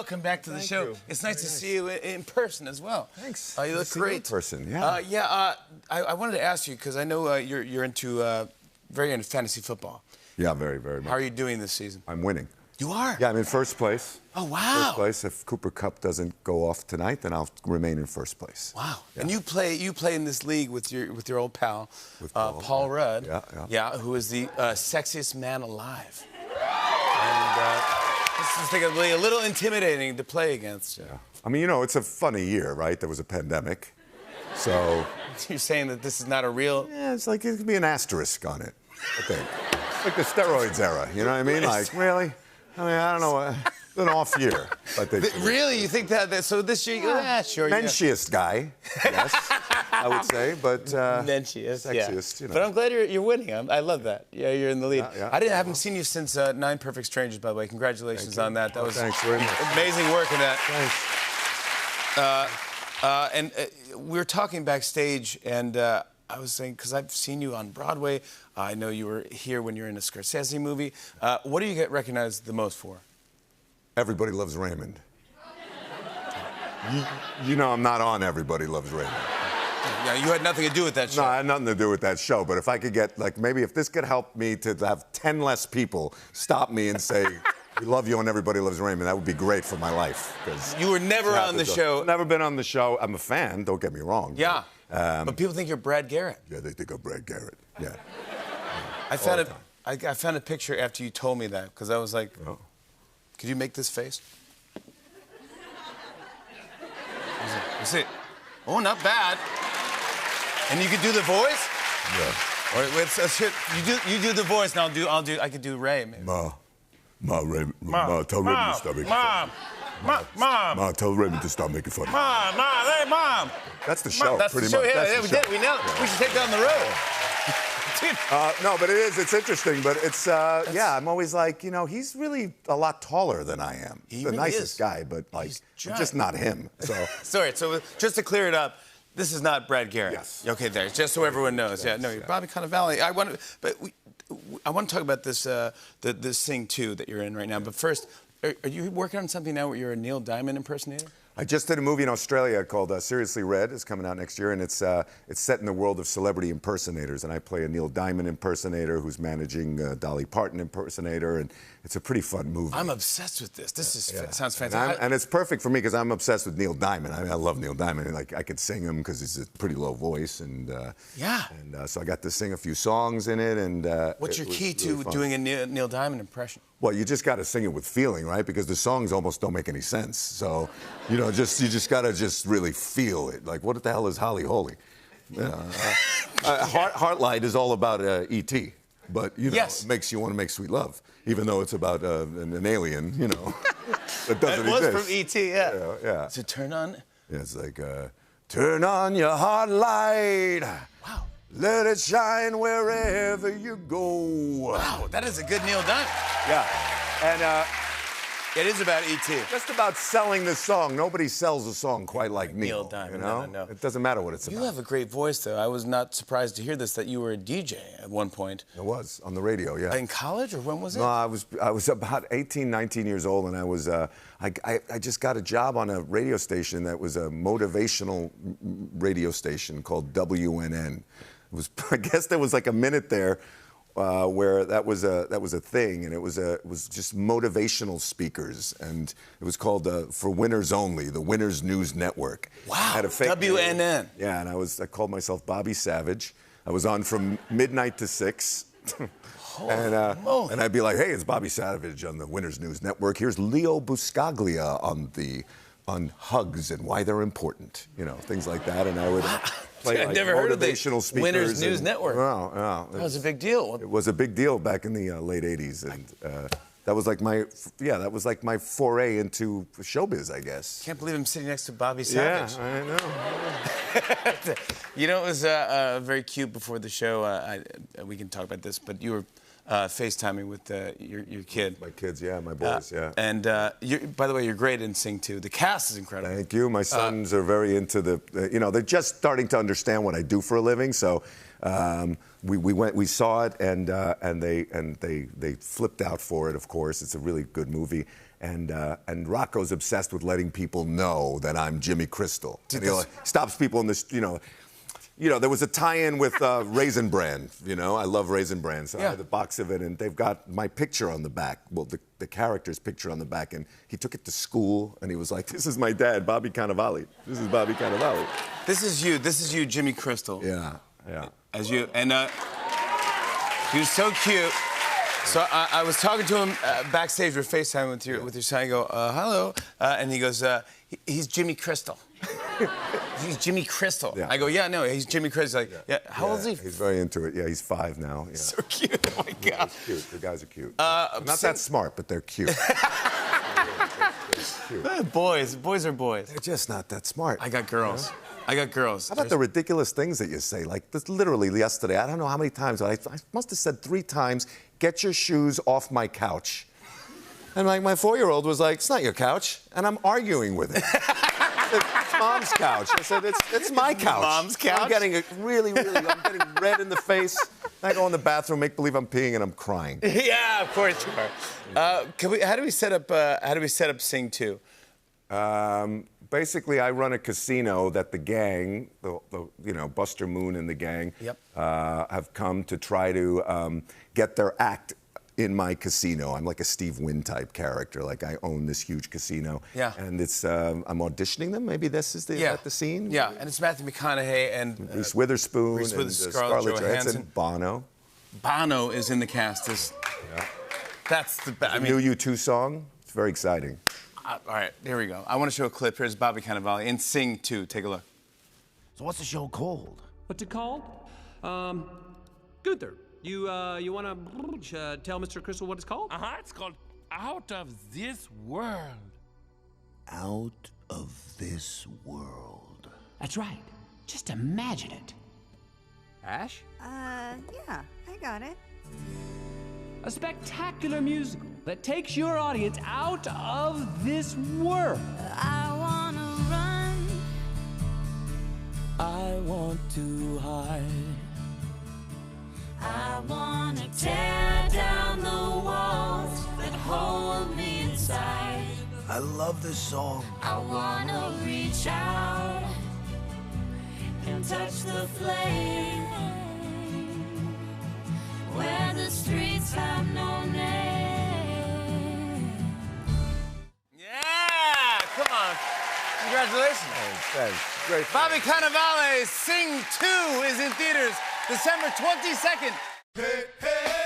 welcome back to the show. You. It's nice to see you in person as well. Thanks. You look great. In person, yeah. I wanted to ask you, because I know you're very into fantasy football. Yeah, very, very much. How are you doing this season? I'm winning. You are? Yeah, I'm in first place. Oh, wow. First place. If Cooper Kupp doesn't go off tonight, then I'll remain in first place. Wow. Yeah. And you play in this league with your old pal, Paul Rudd. Yeah. Who is the sexiest man alive. And this is a little intimidating to play against. Yeah. I mean, you know, it's a funny year, right? There was a pandemic. So you're saying that this is not a real... Yeah, it's like it could be an asterisk on it, I think. Like the steroids era, you know what I mean? Like, really? I mean, I don't know. It's an off year. But really? You think that? So this year, sure. Menschiest guy, yes, I would say, but Menschiest, sexiest, you know. But I'm glad you're winning. I love that. Yeah, you're in the lead. Yeah. I haven't seen you since Nine Perfect Strangers, by the way. Congratulations on that. That was thanks very much. Amazing work in that. Thanks. And we were talking backstage, and I was saying, because I've seen you on Broadway. I know you were here when you were in a Scorsese movie. What do you get recognized the most for? Everybody Loves Raymond. You know I'm not on Everybody Loves Raymond. Yeah, you had nothing to do with that show. No, I had nothing to do with that show. But if I could get, like, maybe if this could help me to have 10 less people stop me and say, we love you on Everybody Loves Raymond, that would be great for my life. You were never on the show. Never been on the show. I'm a fan, don't get me wrong. Yeah. But people think you're Brad Garrett. Yeah, they think I'm Brad Garrett. Yeah. I found a picture after you told me that, because I was like, could you make this face? That's it. Oh, not bad. And you could do the voice? Yeah. Or you do the voice, and I could do Ray. Maybe. Ma, tell Raymond to stop making fun. Ma, tell Raymond to stop making fun. Hey, Mom. That's the show, That's pretty the show. much. Yeah, we did. We nailed it. We should take down the road. No, but it's interesting. But it's, I'm always like, you know, he's really a lot taller than I am. He's the nicest guy, but, like, I'm just not him. So. Sorry, so just to clear it up, this is not Brad Garrett. Yes. Okay, there, just so everyone knows. Yeah, no, you're Bobby Cannavale. I want to talk about this, this thing, too, that you're in right now. But first, are you working on something now where you're a Neil Diamond impersonator? I just did a movie in Australia called Seriously Red. It's coming out next year, and it's set in the world of celebrity impersonators. And I play a Neil Diamond impersonator who's managing Dolly Parton impersonator, and it's a pretty fun movie. I'm obsessed with this. This sounds fantastic. And it's perfect for me because I'm obsessed with Neil Diamond. I love Neil Diamond, and like I could sing him because he's a pretty low voice, and so I got to sing a few songs in it. And what's your key to doing a Neil Diamond impression? Well, you just got to sing it with feeling, right? Because the songs almost don't make any sense. So, you know, you just got to just really feel it. Like, what the hell is Holly Holy? Heartlight is all about E.T., but, you know, it makes you want to make sweet love, even though it's about an alien, you know, that doesn't exist. It was from E.T., yeah. So turn on? Yeah, it's like, turn on your heart light. Wow. Let it shine wherever you go. Wow, that is a good Neil Diamond. Yeah, and it is about E.T. Just about selling the song. Nobody sells a song quite like Neil Diamond. You know? No. It doesn't matter what it's about. You have a great voice, though. I was not surprised to hear this, that you were a DJ at one point. I was, on the radio, yeah. In college, or when was it? No, I was about 18, 19 years old, and I was, I just got a job on a radio station that was a motivational radio station called WNN. I guess there was like a minute there where that was a thing, and it was just motivational speakers, and it was called For Winners Only, the Winners News Network. Wow. I had a fake WNN. name. Yeah, and I called myself Bobby Savage. I was on from midnight to 6. And I'd be like, hey, it's Bobby Savage on the Winners News Network. Here's Leo Buscaglia on hugs and why they're important, you know, things like that, and I would. I've never heard of the Winners News Network. No. That was a big deal. It was a big deal back in the late 80s. And that was like my foray into showbiz, I guess. Can't believe I'm sitting next to Bobby Savage. Yeah, I know. You know, it was very cute before the show. We can talk about this, but you were FaceTiming with your kid. My kids, yeah, my boys, yeah. And by the way, you're great in Sing 2. The cast is incredible. Thank you. My sons are very into you know, they're just starting to understand what I do for a living. So we saw it, and they flipped out for it. Of course, it's a really good movie. And Rocco's obsessed with letting people know that I'm Jimmy Crystal. And he stops people in the, there was a tie-in with Raisin Bran. I love Raisin Bran, so I had the box of it, and they've got my picture on the back. Well, the character's picture on the back, and he took it to school, and he was like, "This is my dad, Bobby Cannavale. This is Bobby Cannavale." This is you, Jimmy Crystal. Yeah. As you, and he was so cute. So I was talking to him backstage. We're FaceTime with your son. I go, hello, and he goes, he's Jimmy Crystal. He's Jimmy Crystal. Yeah. I go, yeah, no, he's Jimmy Crystal. Like, yeah. How old is he? He's very into it. Yeah, he's 5 now. Yeah. So cute. Oh my God. He's cute. The guys are cute. Not that smart, but they're cute. They're cute. Boys are boys. They're just not that smart. I got girls. I got girls. How about the ridiculous things that you say? Like this, literally yesterday, I don't know how many times, but I must have said 3 times, "Get your shoes off my couch." And like my 4-year-old was like, "It's not your couch," and I'm arguing with it. It's Mom's couch. I said, it's my couch. Mom's couch? I'm getting I'm getting red in the face. I go in the bathroom, make believe I'm peeing, and I'm crying. Yeah, of course you are. How do we set up Sing 2? Basically, I run a casino that the gang, Buster Moon and the gang, have come to try to get their act in my casino. I'm like a Steve Wynn type character. Like I own this huge casino. Yeah. And it's I'm auditioning them. Maybe this is the scene. Yeah, and it's Matthew McConaughey and Reese Witherspoon, Reese and Scarlett Johansson, Bono. Bono is in the cast. That's the best. I mean, New U2 song. It's very exciting. All right, here we go. I want to show a clip. Here's Bobby Cannavale in Sing 2. Take a look. So what's the show called? What's it called? Gunther, you want to tell Mr. Crystal what it's called? It's called Out of This World. Out of This World. That's right. Just imagine it. Ash? Yeah, I got it. A spectacular musical that takes your audience out of this world. I wanna run. I want to hide. I wanna tear down the walls that hold me inside. I love this song. I wanna reach out and touch the flame where the streets have no name. Yeah, come on. Congratulations. Thanks. Great. Bobby Cannavale, Sing 2 is in theaters December 22nd. Hey, hey.